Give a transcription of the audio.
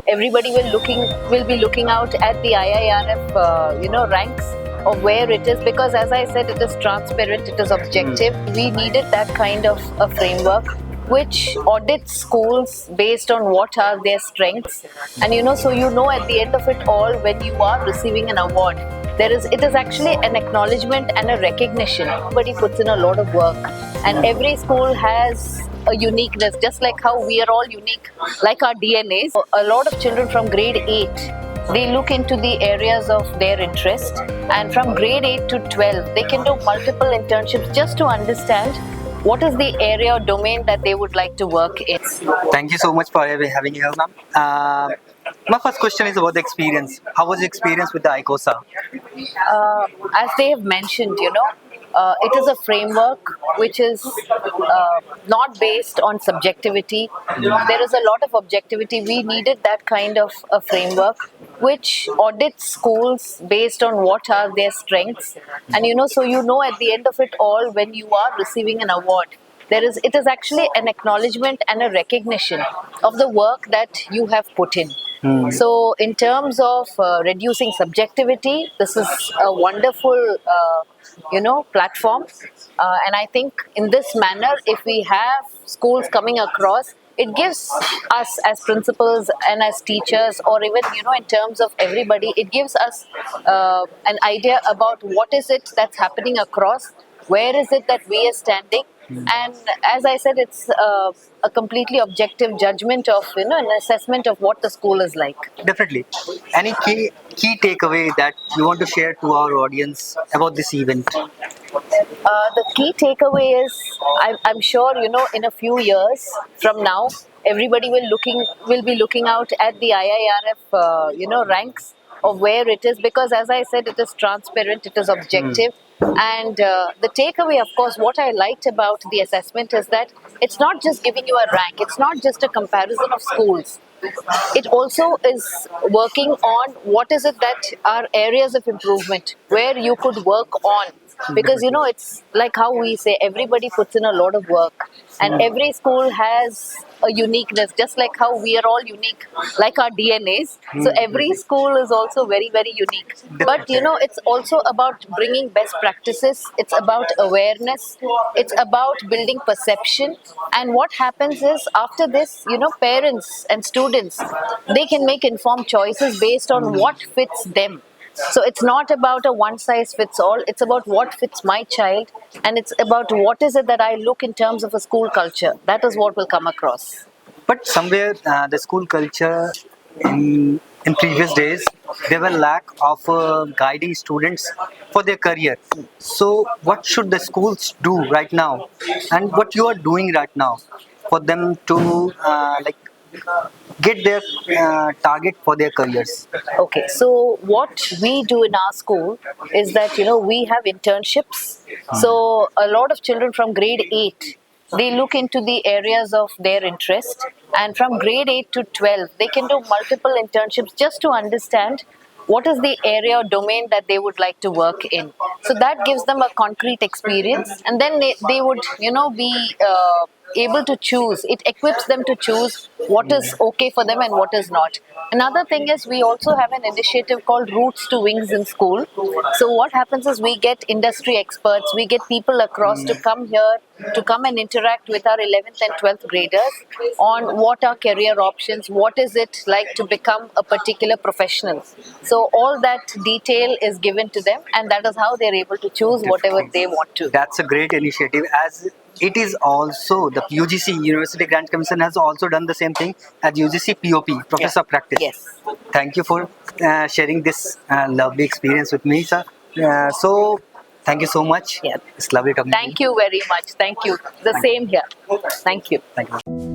everybody will be looking out at the IIRF ranks of where it is, because as I said, it is transparent, it is objective. We needed that kind of a framework which audits schools based on what are their strengths, and so at the end of it all, when you are receiving an award, it is actually an acknowledgement and a recognition. Everybody puts in a lot of work, and every school has a uniqueness, just like how we are all unique, like our DNAs. A lot of children from grade 8, they look into the areas of their interest, and from grade 8 to 12, they can do multiple internships just to understand what is the area or domain that they would like to work in. Thank you so much for having me here, ma'am. My first question is about the experience. How was the experience with the ICOSA? As they have mentioned, it is a framework which is not based on subjectivity. There is a lot of objectivity. We needed that kind of a framework which audits schools based on what are their strengths. And at the end of it all, when you are receiving an award, it is actually an acknowledgement and a recognition of the work that you have put in. So in terms of reducing subjectivity, this is a wonderful platform, and I think in this manner, if we have schools coming across, it gives us as principals and as teachers, or even in terms of everybody, it gives us an idea about what is it that's happening across, where is it that we are standing. And as I said, it's a completely objective judgment of an assessment of what the school is like. Definitely. Any key takeaway that you want to share to our audience about this event? The key takeaway is, I'm sure in a few years from now, everybody will be looking out at the IIRF ranks of where it is, because as I said, it is transparent, it is objective. And the takeaway, of course, what I liked about the assessment is that it's not just giving you a rank, it's not just a comparison of schools. It also is working on what is it that are areas of improvement where you could work on. Because it's like how we say, everybody puts in a lot of work, and every school has a uniqueness, just like how we are all unique, like our DNAs. So every school is also very, very unique. But it's also about bringing best practices, it's about awareness, it's about building perception. And what happens is, after this, parents and students, they can make informed choices based on what fits them. So it's not about a one size fits all, it's about what fits my child, and it's about what is it that I look in terms of a school culture. That is what will come across. But somewhere the school culture in previous days, there were lack of guiding students for their career. So what should the schools do right now, and what you are doing right now for them to get their target for their careers? Okay, so what we do in our school is that we have internships. So a lot of children from grade 8, they look into the areas of their interest, and from grade 8 to 12, they can do multiple internships just to understand what is the area or domain that they would like to work in. So that gives them a concrete experience, and then they would be able to choose. It equips them to choose what is okay for them and what is not. Another thing is, we also have an initiative called Roots to Wings in school. So what happens is, we get industry experts, we get people across to come here, to come and interact with our 11th and 12th graders on what are career options, what is it like to become a particular professional. So all that detail is given to them, and that is how they're able to choose whatever they want to. That's a great initiative, as it is also the UGC, University Grant Commission, has also done the same thing as UGC POP, Professor of Practice. Yes. Thank you for sharing this lovely experience with me, sir. So thank you so much. Yeah. It's lovely talking to you. Thank you very much. Thank you. The same here. Thank you. Thank you.